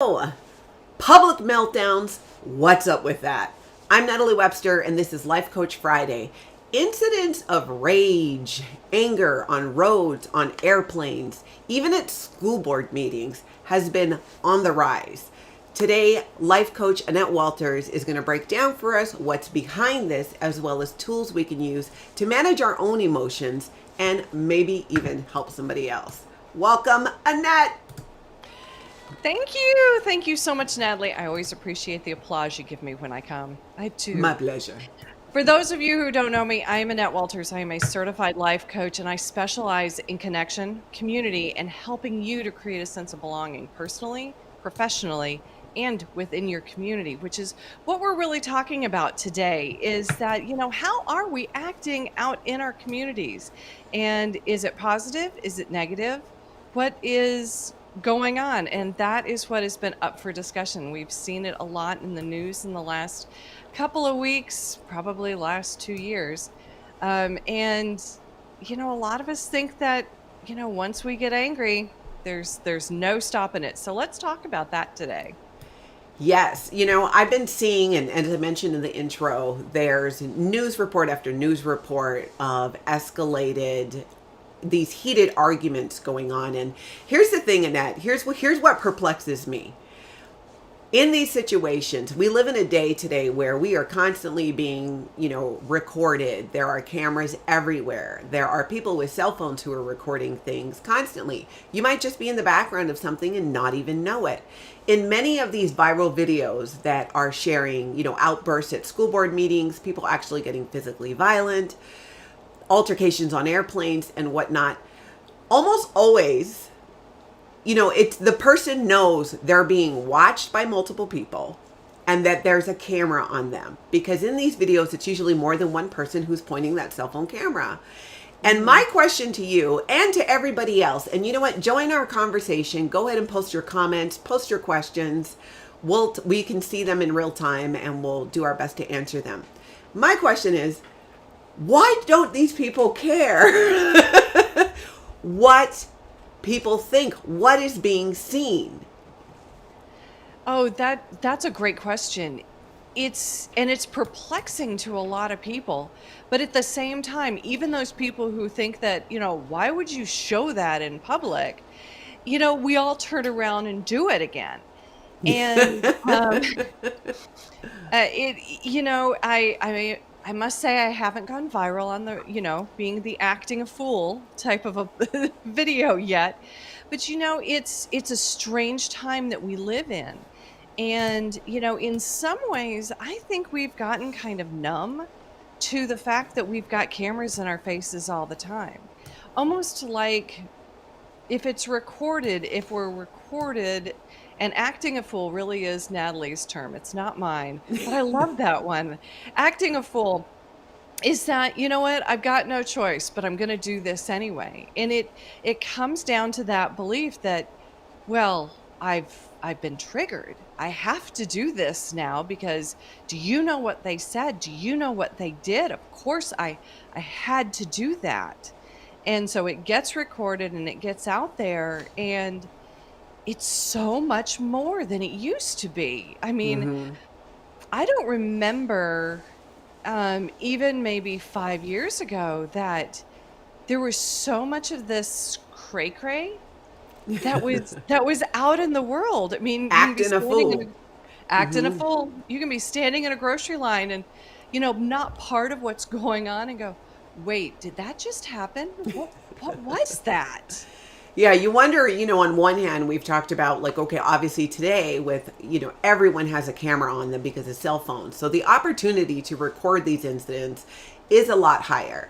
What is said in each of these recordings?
Oh, public meltdowns. What's up with that? I'm Natalie Webster, and this is Life Coach Friday. Incidents of rage, anger on roads, on airplanes, even at school board meetings has been on the rise. Today, Life Coach Annette Walters is going to break down for us what's behind this, as well as tools we can use to manage our own emotions and maybe even help somebody else. Welcome, Annette. Thank you. Thank you so much, Natalie. I always appreciate the applause you give me when I come. I do. My pleasure. For those of you who don't know me, I am Annette Walters. I am a certified life coach, and I specialize in connection, community, and helping you to create a sense of belonging personally, professionally, and within your community, which is what we're really talking about today, is that, how are we acting out in our communities? And is it positive? Is it negative? What is going on? And that is what has been up for discussion. We've seen it a lot in the news in the last couple of weeks, probably last 2 years. And a lot of us think that, once we get angry, there's no stopping it. So let's talk about that today. Yes, I've been seeing, and as I mentioned in the intro, there's news report after news report of escalated these heated arguments going on. And here's the thing, Annette, here's what perplexes me. In these situations, we live in a day today where we are constantly being, recorded. There are cameras everywhere. There are people with cell phones who are recording things constantly. You might just be in the background of something and not even know it. In many of these viral videos that are sharing, outbursts at school board meetings, people actually getting physically violent, altercations on airplanes and whatnot, almost always, it's the person knows they're being watched by multiple people and that there's a camera on them, because in these videos it's usually more than one person who's pointing that cell phone camera. And my question to you and to everybody else, and you know what, join our conversation, go ahead and post your comments, post your questions. We can see them in real time and we'll do our best to answer them. My question is, why don't these people care what people think, what is being seen? Oh, that's a great question. It's perplexing to a lot of people. But at the same time, even those people who think that, why would you show that in public? We all turn around and do it again. And I must say I haven't gone viral on the, being the acting a fool type of a video yet. But, it's a strange time that we live in. And, in some ways, I think we've gotten kind of numb to the fact that we've got cameras in our faces all the time. Almost like if we're recorded, and acting a fool really is Natalie's term. It's not mine, but I love that one. Acting a fool is that, I've got no choice, but I'm going to do this anyway. And it comes down to that belief that, well, I've been triggered. I have to do this now because do you know what they said? Do you know what they did? Of course I had to do that. And so it gets recorded and it gets out there, and it's so much more than it used to be. I mean, I don't remember even maybe 5 years ago that there was so much of this cray-cray that was out in the world. I mean, Acting a fool. Acting a fool. You can be standing in a grocery line and, not part of what's going on and go, wait, did that just happen? What was that? Yeah, you wonder, on one hand, we've talked about okay, obviously today with, everyone has a camera on them because of cell phones. So the opportunity to record these incidents is a lot higher.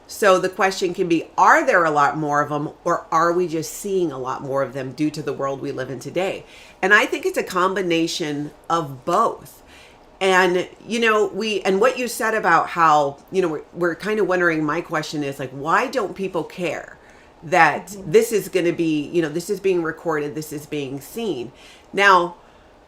So the question can be, are there a lot more of them, or are we just seeing a lot more of them due to the world we live in today? And I think it's a combination of both. And, and what you said about how, we're kind of wondering, my question is why don't people care that this is going to be, this is being recorded, this is being seen? Now,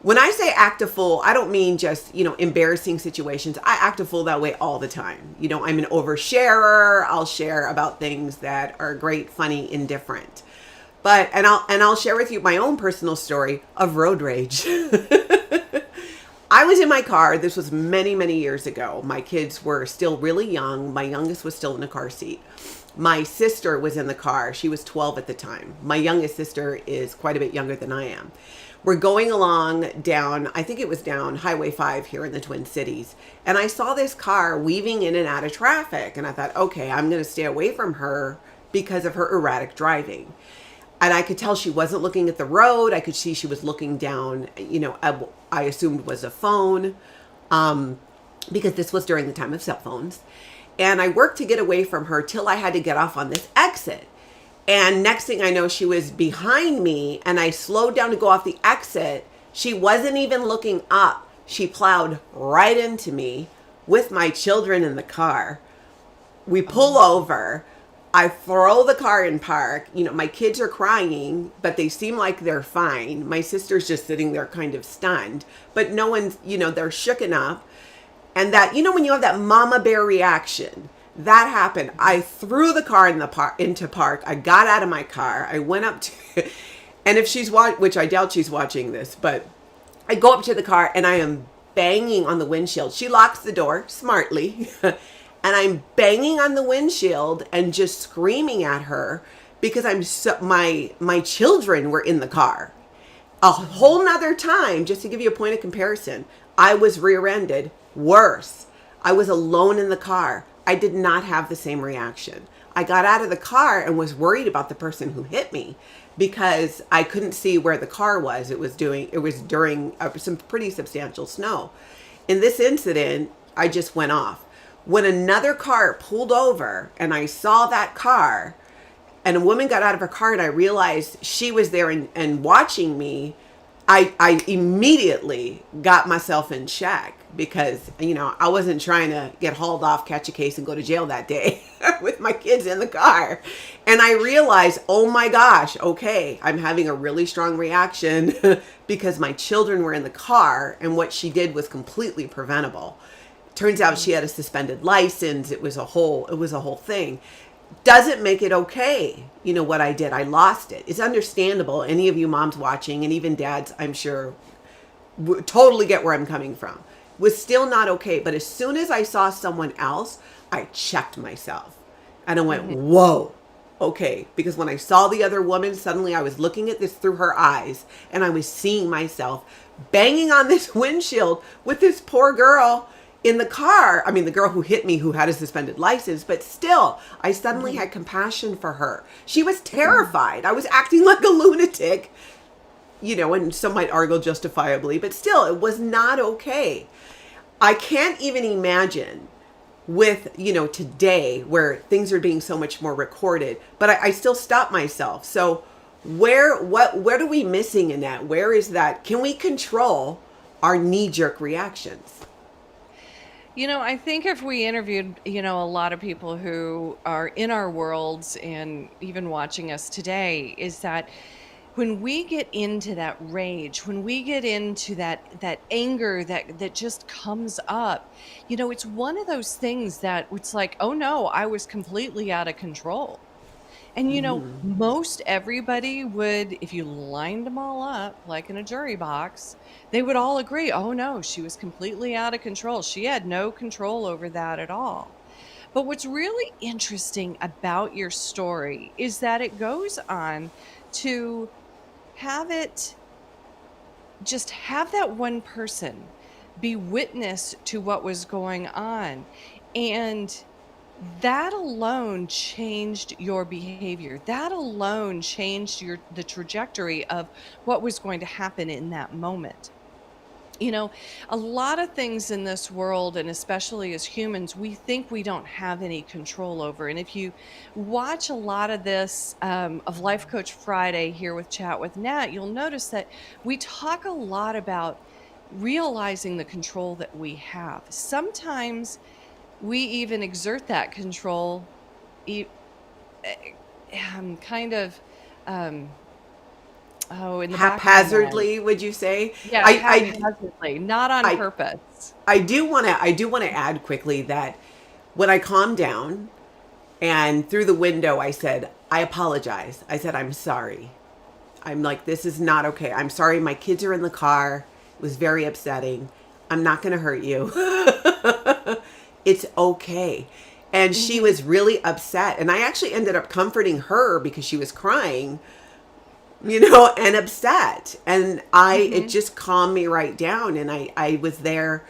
when I say act a fool, I don't mean just, embarrassing situations. I act a fool that way all the time. I'm an oversharer. I'll share about things that are great, funny, indifferent. But and I'll share with you my own personal story of road rage. I was in my car. This was many, many years ago. My kids were still really young. My youngest was still in a car seat. My sister was in the car. She was 12 at the time. My youngest sister is quite a bit younger than I am. We're going along down, I think it was down Highway 5 here in the Twin Cities. And I saw this car weaving in and out of traffic. And I thought, okay, I'm going to stay away from her because of her erratic driving. And I could tell she wasn't looking at the road. I could see she was looking down, I assumed was a phone, because this was during the time of cell phones. And I worked to get away from her till I had to get off on this exit. And next thing I know, she was behind me, and I slowed down to go off the exit. She wasn't even looking up. She plowed right into me with my children in the car. We pull over. I throw the car in park. My kids are crying, but they seem like they're fine. My sister's just sitting there kind of stunned, but no one's, they're shooken up. And that, when you have that mama bear reaction, that happened. I threw the car into park. I got out of my car. I went up to, and if she's which I doubt she's watching this, but I go up to the car and I am banging on the windshield. She locks the door smartly. And I'm banging on the windshield and just screaming at her because my children were in the car. A whole nother time, just to give you a point of comparison, I was rear-ended. Worse, I was alone in the car. I did not have the same reaction. I got out of the car and was worried about the person who hit me because I couldn't see where the car was. It was during some pretty substantial snow. In this incident, I just went off. When another car pulled over and I saw that car and a woman got out of her car and I realized she was there and watching me, I immediately got myself in check because, I wasn't trying to get hauled off, catch a case and go to jail that day with my kids in the car. And I realized, oh my gosh, okay, I'm having a really strong reaction because my children were in the car and what she did was completely preventable. Turns out she had a suspended license. It was a whole thing. Doesn't make it okay. What I did, I lost it. It's understandable. Any of you moms watching and even dads, I'm sure, totally get where I'm coming from. Was still not okay. But as soon as I saw someone else, I checked myself and I went, whoa, okay. Because when I saw the other woman, suddenly I was looking at this through her eyes and I was seeing myself banging on this windshield with this poor girl in the car. I mean, the girl who hit me, who had a suspended license, but still, I suddenly had compassion for her. She was terrified. I was acting like a lunatic, and some might argue justifiably, but still, it was not okay. I can't even imagine with, today where things are being so much more recorded, but I still stop myself. So what are we missing in that? Where is that? Can we control our knee-jerk reactions? I think if we interviewed, a lot of people who are in our worlds and even watching us today, is that when we get into that rage, when we get into that anger that just comes up, it's one of those things that it's like, oh no, I was completely out of control. And most everybody would, if you lined them all up like in a jury box, they would all agree, oh no, she was completely out of control. She had no control over that at all. But what's really interesting about your story is that it goes on to have that one person be witness to what was going on. And that alone changed your behavior. That alone changed the trajectory of what was going to happen in that moment. A lot of things in this world, and especially as humans, we think we don't have any control over. And if you watch a lot of this of Life Coach Friday here with Chat with Nat, you'll notice that we talk a lot about realizing the control that we have. Sometimes we even exert that control kind of in the haphazardly, would you say? Yeah, haphazardly, not on purpose. I do want to add quickly that when I calmed down and through the window I said, I apologize. I said, I'm sorry. I'm like, this is not okay. I'm sorry. My kids are in the car. It was very upsetting. I'm not going to hurt you. It's okay. And she Mm-hmm. was really upset. And I actually ended up comforting her because she was crying, and upset. And it Mm-hmm. just calmed me right down. And I was there.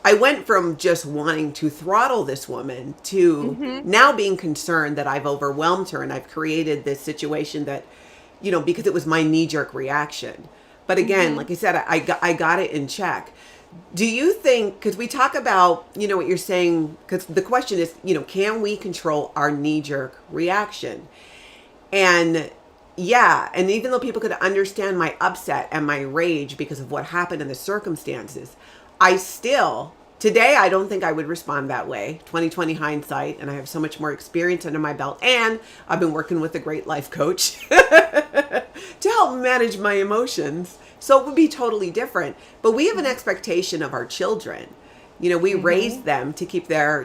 I went from just wanting to throttle this woman to Mm-hmm. now being concerned that I've overwhelmed her and I've created this situation that, because it was my knee jerk reaction. But again, Mm-hmm. like I said, I got it in check. Do you think, because we talk about, what you're saying, because the question is, can we control our knee jerk reaction? And yeah, and even though people could understand my upset and my rage because of what happened in the circumstances, I still, today, I don't think I would respond that way. 2020 hindsight, and I have so much more experience under my belt. And I've been working with a great life coach to help manage my emotions. So it would be totally different. But we have an expectation of our children. We Mm-hmm. raise them to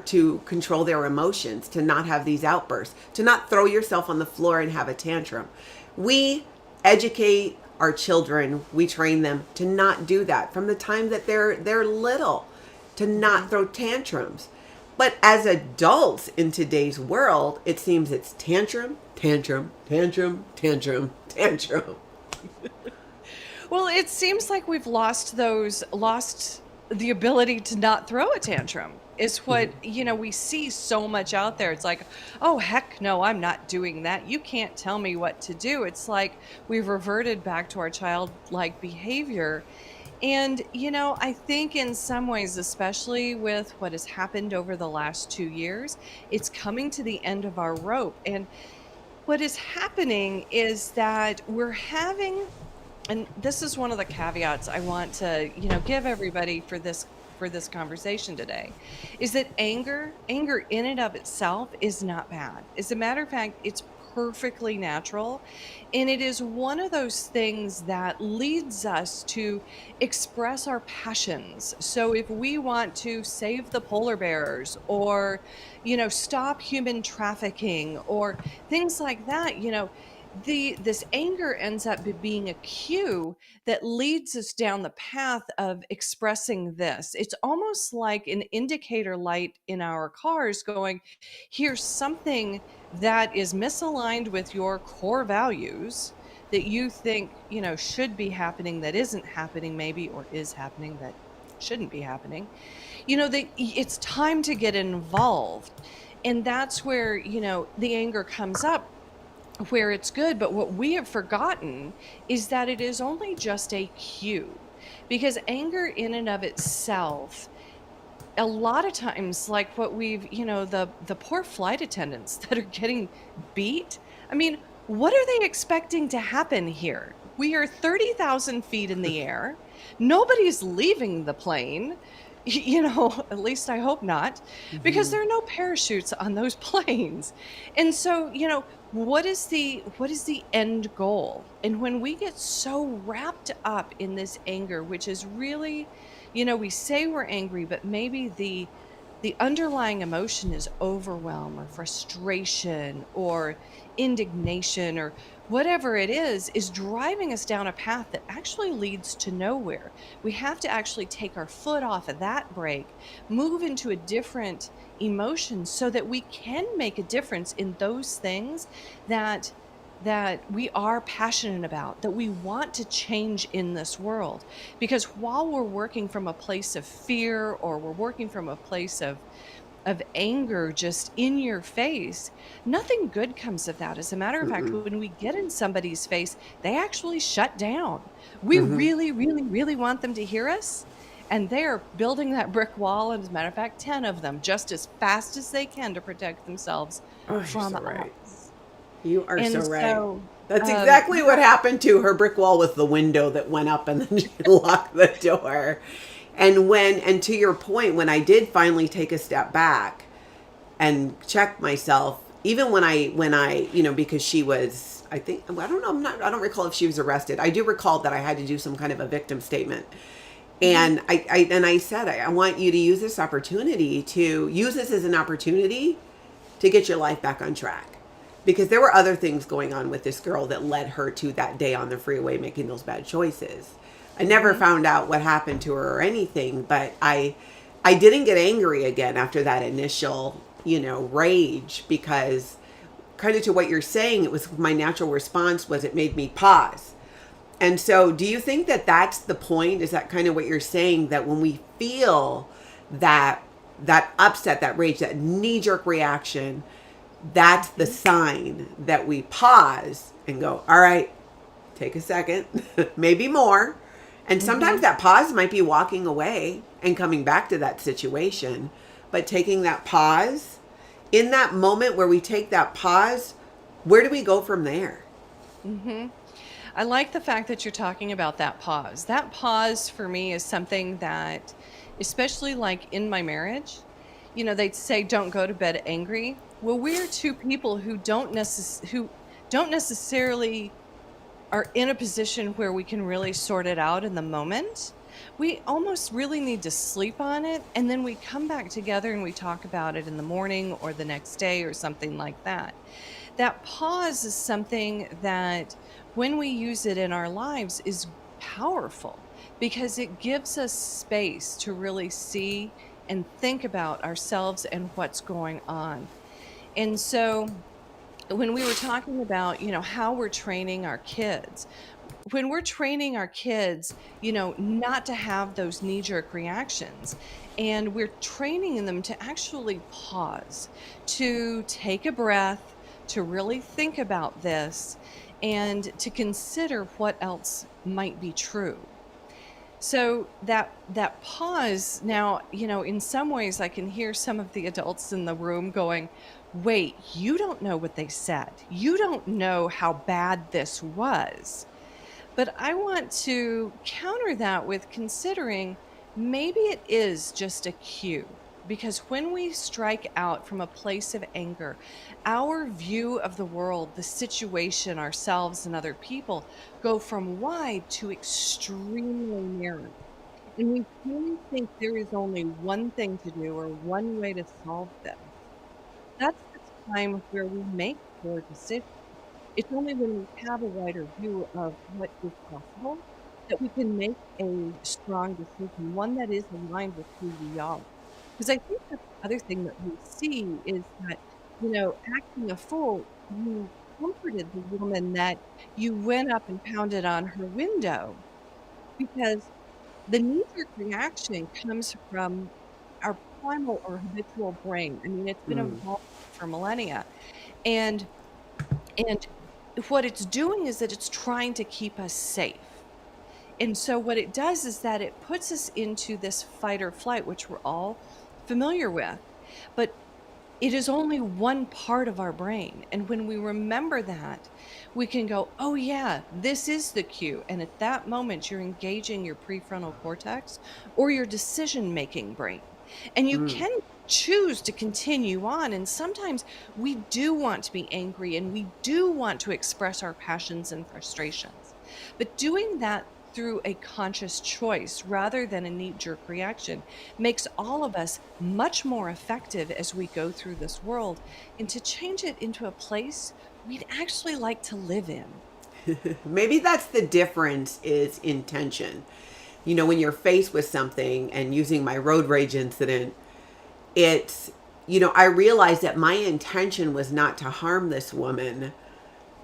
to control their emotions, to not have these outbursts, to not throw yourself on the floor and have a tantrum. We educate our children, we train them to not do that from the time that they're little, to Mm-hmm. not throw tantrums. But as adults in today's world, it seems it's tantrum, tantrum, tantrum, tantrum, tantrum. Well, it seems like we've lost the ability to not throw a tantrum. Is what, we see so much out there. It's like, oh, heck no, I'm not doing that. You can't tell me what to do. It's like we've reverted back to our childlike behavior. And, I think in some ways, especially with what has happened over the last 2 years, it's coming to the end of our rope. And what is happening is that we're having, and this is one of the caveats I want to, give everybody for this conversation today, is that anger in and of itself is not bad. As a matter of fact, it's perfectly natural, and it is one of those things that leads us to express our passions. So if we want to save the polar bears, or stop human trafficking, or things like that, this anger ends up being a cue that leads us down the path of expressing this. It's almost like an indicator light in our cars going, here's something that is misaligned with your core values that you think, should be happening, that isn't happening maybe, or is happening that shouldn't be happening. It's time to get involved. And that's where, the anger comes up, where it's good. But what we have forgotten is that it is only just a cue, because anger in and of itself, a lot of times, like what we've, the poor flight attendants that are getting beat. I mean, what are they expecting to happen here? We are 30,000 feet in the air. Nobody's leaving the plane. At least I hope not, because Mm-hmm. there are no parachutes on those planes. And so, what is the end goal? And when we get so wrapped up in this anger, which is really, we say we're angry, but maybe the underlying emotion is overwhelm or frustration or indignation, or whatever it is driving us down a path that actually leads to nowhere. We have to actually take our foot off of that brake, move into a different emotion, so that we can make a difference in those things that we are passionate about, that we want to change in this world. Because while we're working from a place of fear, or we're working from a place of anger just in your face, nothing good comes of that. As a matter of fact, Mm-mm. when we get in somebody's face, they actually shut down. We Mm-hmm. really, really, really want them to hear us. And they're building that brick wall, and as a matter of fact, 10 of them, just as fast as they can to protect themselves Oh, you're from so right. us. You are And so right. so, That's exactly what happened to her brick wall with the window that went up and then she locked the door. And to your point, when I did finally take a step back and check myself, even when I, because she was, I think, I don't know, I don't recall if she was arrested. I do recall that I had to do some kind of a victim statement. mhm, And I said, I want you to use this as an opportunity to get your life back on track. because there were other things going on with this girl that led her to that day on the freeway making those bad choices. I never found out what happened to her or anything, but I didn't get angry again after that initial, rage, because kind of to what you're saying, it was my natural response was it made me pause. And so do you think that that's the point? Is that kind of what you're saying, that when we feel that upset, that rage, that knee-jerk reaction, that's the sign that we pause and go, all right, take a second, maybe more. And sometimes that pause might be walking away and coming back to that situation, but taking that pause, in that moment where we take that pause, where do we go from there? I like the fact that you're talking about that pause. That pause for me is something that, especially like in my marriage, they'd say don't go to bed angry. Well, we're two people who don't necessarily are in a position where we can really sort it out in the moment. We almost really need to sleep on it, and then we come back together and we talk about it in the morning or the next day or something like that. That pause is something that, when we use it in our lives, is powerful because it gives us space to really see and think about ourselves and what's going on. And so when we were talking about, how we're training our kids, when we're training our kids, not to have those knee jerk reactions, and we're training them to actually pause, to take a breath, to really think about this, and to consider what else might be true. So that pause now, in some ways I can hear some of the adults in the room going, "Wait, you don't know what they said. You don't know how bad this was." But I want to counter that with considering maybe it is just a cue. Because when we strike out from a place of anger, our view of the world, the situation, ourselves, and other people go from wide to extremely narrow. And we really think there is only one thing to do or one way to solve this. That's the time where we make poor decisions. It's only when we have a wider view of what is possible that we can make a strong decision, one that is aligned with who we are. Because I think that's the other thing that we see is that, acting a fool, you comforted the woman that you went up and pounded on her window, because the knee-jerk reaction comes from our primal or habitual brain. I mean, it's been Mm. evolved for millennia. And and what it's doing is that it's trying to keep us safe. And so what it does is that it puts us into this fight or flight, which we're all familiar with. But it is only one part of our brain. And when we remember that, we can go, oh, yeah, this is the cue. And at that moment, you're engaging your prefrontal cortex or your decision making brain. And you Mm. can choose to continue on. And sometimes we do want to be angry and we do want to express our passions and frustrations. But doing that through a conscious choice rather than a knee jerk reaction makes all of us much more effective as we go through this world, and to change it into a place we'd actually like to live in. Maybe that's the difference, is intention. When you're faced with something, and using my road rage incident, it's, I realized that my intention was not to harm this woman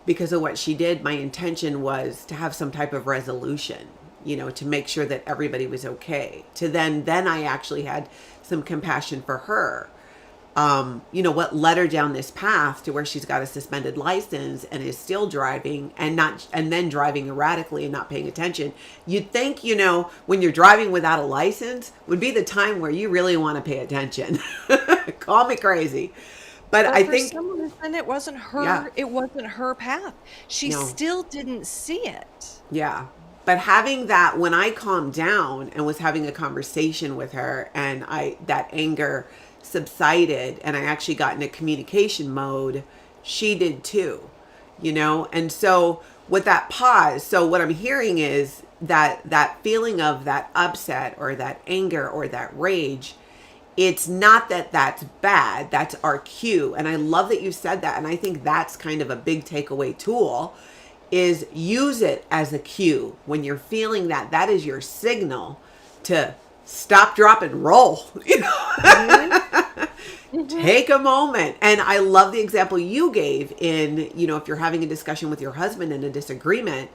because of what she did. My intention was to have some type of resolution, to make sure that everybody was okay. To then I actually had some compassion for her. What led her down this path to where she's got a suspended license and is still driving, and then driving erratically and not paying attention. You'd think, when you're driving without a license would be the time where you really want to pay attention. Call me crazy. But But I for think, some reason, yeah, it wasn't her path. She no, still didn't see it. yeah. But having that, when I calmed down and was having a conversation with her, and that anger subsided and I actually got into communication mode, she did too, And so with that pause, so what I'm hearing is that feeling of that upset or that anger or that rage, it's not that that's bad, that's our cue. And I love that you said that. And I think that's kind of a big takeaway tool, is use it as a cue. When you're feeling that, that is your signal to stop, drop, and roll. You know, take a moment. And I love the example you gave in, you know, if you're having a discussion with your husband in a disagreement,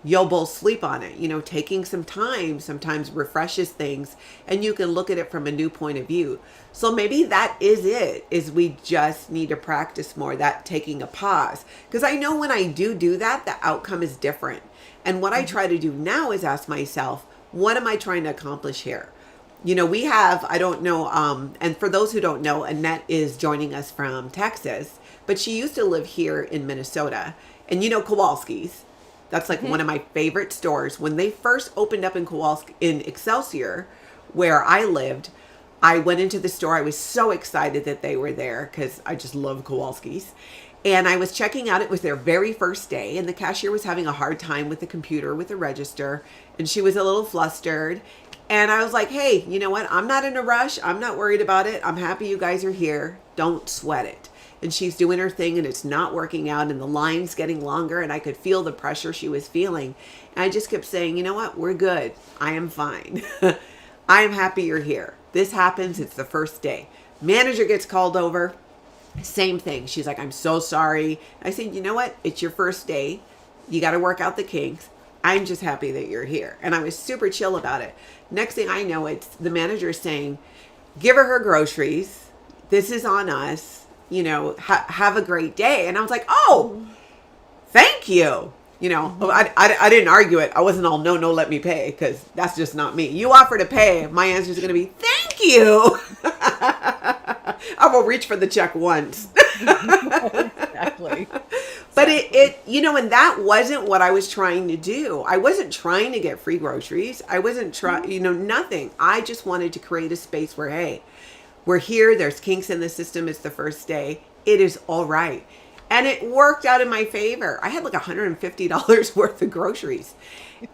you'll both sleep on it. You know, taking some time sometimes refreshes things, and you can look at it from a new point of view. So maybe that is it, is we just need to practice more that taking a pause. Because I know when I do that, the outcome is different. And what I try to do now is ask myself, what am I trying to accomplish here? You know, we have, I don't know, and for those who don't know, Annette is joining us from Texas, but she used to live here in Minnesota. And you know, Kowalski's, that's like one of my favorite stores. When they first opened up in Kowalski, in Excelsior, where I lived, I went into the store. I was so excited that they were there because I just love Kowalski's. And I was checking out. It was their very first day, and the cashier was having a hard time with the computer, with the register, and she was a little flustered. And I was like, hey, you know what? I'm not in a rush. I'm not worried about it. I'm happy you guys are here. Don't sweat it. And she's doing her thing, and it's not working out, and the line's getting longer, and I could feel the pressure she was feeling. And I just kept saying, you know what? We're good. I am fine. I am happy you're here. This happens. It's the first day. Manager gets called over. Same thing. She's like, I'm so sorry. I said, you know what? It's your first day. You got to work out the kinks. I'm just happy that you're here. And I was super chill about it. Next thing I know, it's the manager saying, give her groceries. This is on us. You know, have a great day. And I was like, oh, thank you. You know, I didn't argue it. I wasn't all, no, let me pay, because that's just not me. You offer to pay, my answer is going to be, thank you. I will reach for the check once. Exactly. But it, you know, and that wasn't what I was trying to do. I wasn't trying to get free groceries. I wasn't trying, you know, nothing. I just wanted to create a space where, hey, we're here. There's kinks in the system. It's the first day. It is all right. And it worked out in my favor. I had like $150 worth of groceries.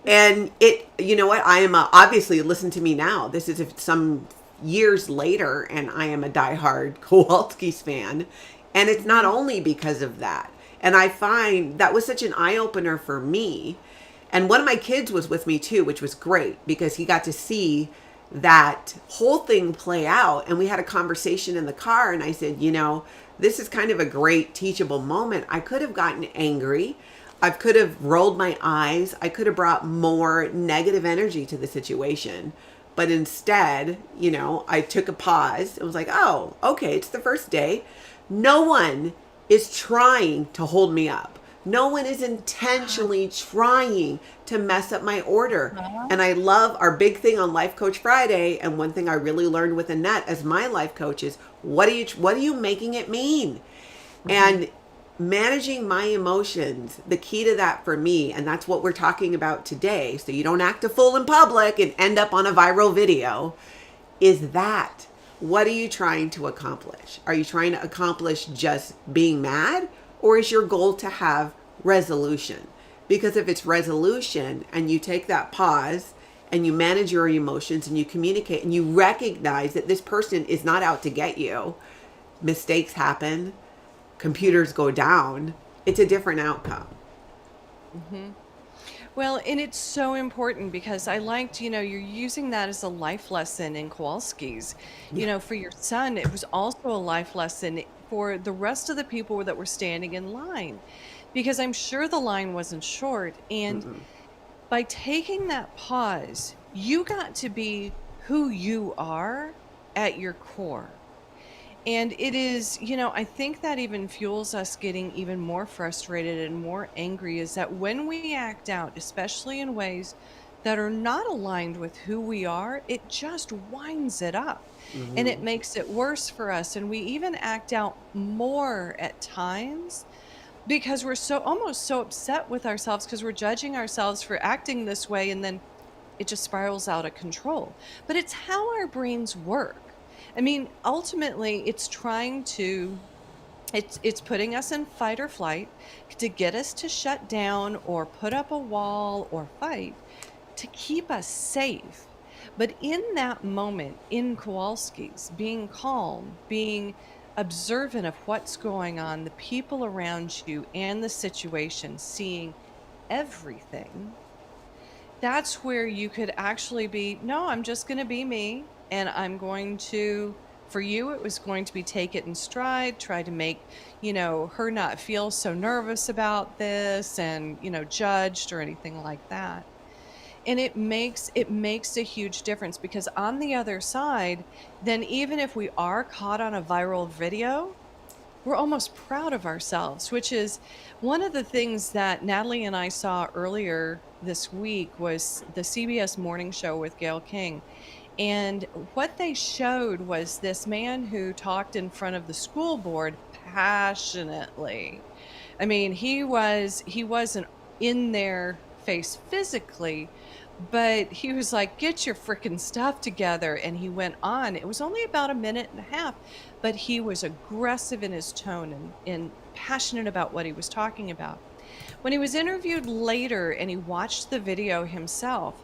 And it, you know what? I am obviously, listen to me now. This is some years later, and I am a diehard Kowalski's fan. And it's not only because of that. And I find that was such an eye-opener for me. And one of my kids was with me too, which was great, because he got to see that whole thing play out. And we had a conversation in the car, and I said, you know, this is kind of a great teachable moment. I could have gotten angry. I could have rolled my eyes. I could have brought more negative energy to the situation. But instead, you know, I took a pause. It was like, oh, okay, it's the first day. No one is trying to hold me up. No one is intentionally trying to mess up my order. And I love our big thing on Life Coach Friday. And one thing I really learned with Annette as my life coach is, what are you making it mean? And managing my emotions, the key to that for me, and that's what we're talking about today, so you don't act a fool in public and end up on a viral video, is that. What are you trying to accomplish? Are you trying to accomplish just being mad? Or is your goal to have resolution? Because if it's resolution and you take that pause and you manage your emotions and you communicate and you recognize that this person is not out to get you, mistakes happen, computers go down, it's a different outcome. Well, and it's so important, because I liked, you know, you're using that as a life lesson in Kowalski's. You know, for your son, it was also a life lesson for the rest of the people that were standing in line, because I'm sure the line wasn't short. And by taking that pause, you got to be who you are at your core. And it is, you know, I think that even fuels us getting even more frustrated and more angry, is that when we act out, especially in ways that are not aligned with who we are, it just winds it up and it makes it worse for us. And we even act out more at times because we're almost so upset with ourselves, because we're judging ourselves for acting this way, and then it just spirals out of control. But it's how our brains work. I mean, ultimately, it's putting us in fight or flight to get us to shut down or put up a wall or fight to keep us safe. But in that moment, in Kowalski's, being calm, being observant of what's going on, the people around you and the situation, seeing everything, that's where you could actually be, no, I'm just going to be me. And I'm going to, for you, it was going to be take it in stride, try to make, her not feel so nervous about this and, judged or anything like that. And it makes a huge difference, because on the other side, then even if we are caught on a viral video, we're almost proud of ourselves, which is one of the things that Natalie and I saw earlier this week was the CBS morning show with Gayle King. And what they showed was this man who talked in front of the school board passionately. I mean, he wasn't in their face physically, but he was like, get your freaking stuff together. And he went on. It was only about a minute and a half, but he was aggressive in his tone and passionate about what he was talking about. When he was interviewed later and he watched the video himself,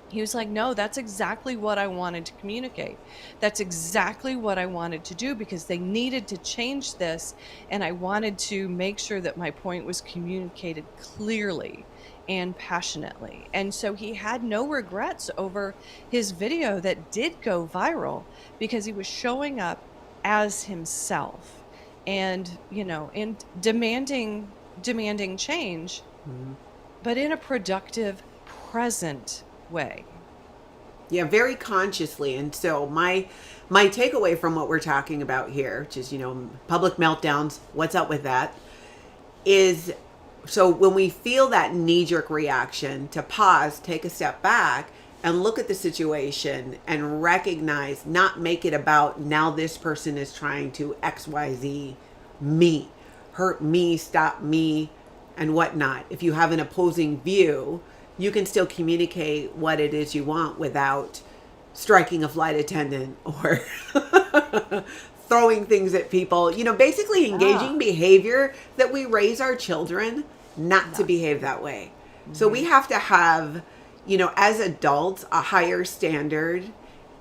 he was like, no, that's exactly what I wanted to communicate. That's exactly what I wanted to do, because they needed to change this. And I wanted to make sure that my point was communicated clearly and passionately. And so he had no regrets over his video that did go viral, because he was showing up as himself and, and demanding change, but in a productive, present way. Yeah, very consciously. And so my takeaway from what we're talking about here, which is, public meltdowns, what's up with that, is, so when we feel that knee-jerk reaction, to pause, take a step back and look at the situation and recognize, not make it about, now this person is trying to XYZ me, hurt me, stop me, and whatnot. If you have an opposing view, you can still communicate what it is you want without striking a flight attendant or throwing things at people, basically engaging behavior that we raise our children not to behave that way. So we have to have, as adults, a higher standard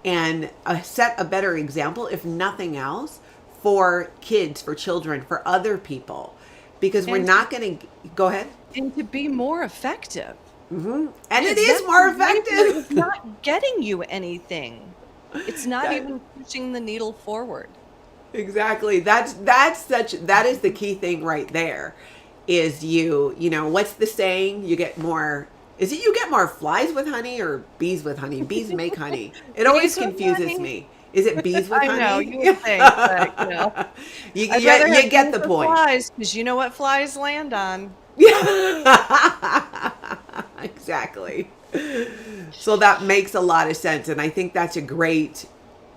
and set a better example, if nothing else, for kids, for children, for other people, because we're not going to go ahead. And to be more effective. And it is more effective. It's not getting you anything. It's not even pushing the needle forward. Exactly. That is the key thing right there. Is what's the saying? You get more flies with honey or bees with honey? Bees make honey. It always confuses me. Is it bees with honey? I know, you would think, but you get the point. Flies, because you know what flies land on. Exactly. So that makes a lot of sense. And I think that's a great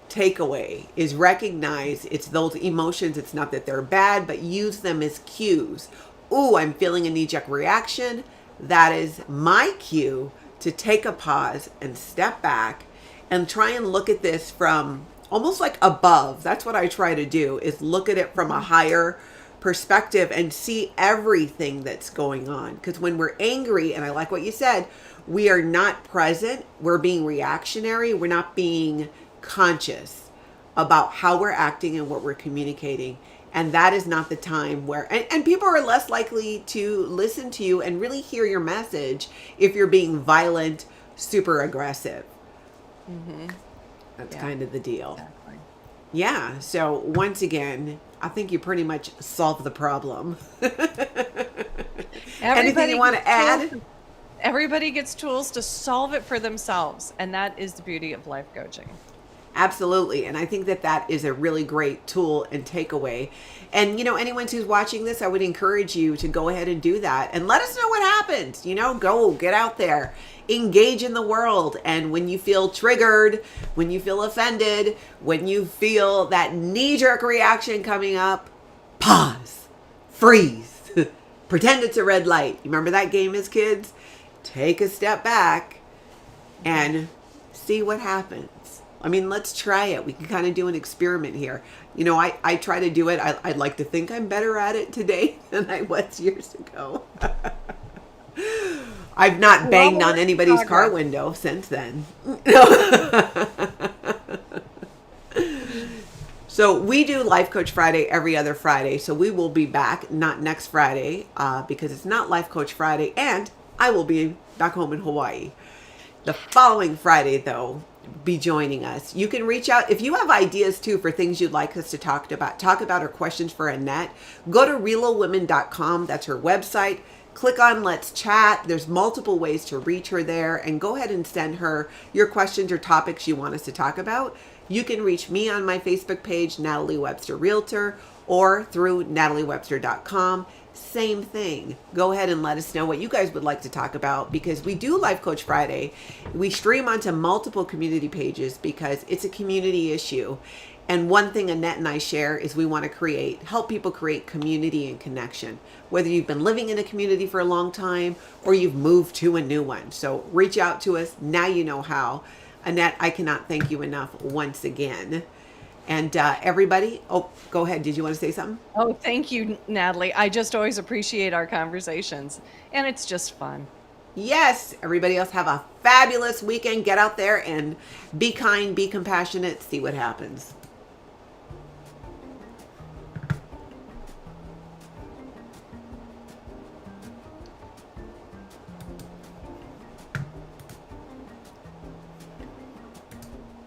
takeaway, is recognize it's those emotions. It's not that they're bad, but use them as cues. Ooh, I'm feeling a knee-jerk reaction. That is my cue to take a pause and step back and try and look at this from almost like above. That's what I try to do, is look at it from a higher perspective and see everything that's going on. Because when we're angry, and I like what you said, we are not present. We're being reactionary. We're not being conscious about how we're acting and what we're communicating. And that is not the time where, and people are less likely to listen to you and really hear your message if you're being violent, super aggressive. That's kind of the deal. Exactly. Yeah. So once again, I think you pretty much solved the problem. Anything you want to add? Everybody gets tools to solve it for themselves. And that is the beauty of life coaching. Absolutely. And I think that is a really great tool and takeaway. And, anyone who's watching this, I would encourage you to go ahead and do that and let us know what happens. Go get out there, engage in the world. And when you feel triggered, when you feel offended, when you feel that knee-jerk reaction coming up, pause, freeze, pretend it's a red light. You remember that game as kids? Take a step back and see what happens. I mean, let's try it. We can kind of do an experiment here. I try to do it. I'd like to think I'm better at it today than I was years ago. I've not We're all banged on work in anybody's car progress. window since then. So we do Life Coach Friday every other Friday. So we will be back, not next Friday, because it's not Life Coach Friday, and I will be back home in Hawaii. The following Friday, though, be joining us. You can reach out if you have ideas too for things you'd like us to talk about or questions for Annette. Go to realwomen.com. That's her website. Click on Let's Chat. There's multiple ways to reach her there, and go ahead and send her your questions or topics you want us to talk about. You can reach me on my Facebook page, Natalie Webster Realtor, or through nataliewebster.com. Same thing. Go ahead and let us know what you guys would like to talk about, because we do Life Coach Friday. We stream onto multiple community pages because it's a community issue. And one thing Annette and I share is we want to help people create community and connection, whether you've been living in a community for a long time or you've moved to a new one. So reach out to us. Now you know how. Annette, I cannot thank you enough once again. And everybody, go ahead. Did you want to say something? Oh, thank you, Natalie. I just always appreciate our conversations, and it's just fun. Yes. Everybody else have a fabulous weekend. Get out there and be kind, be compassionate, see what happens.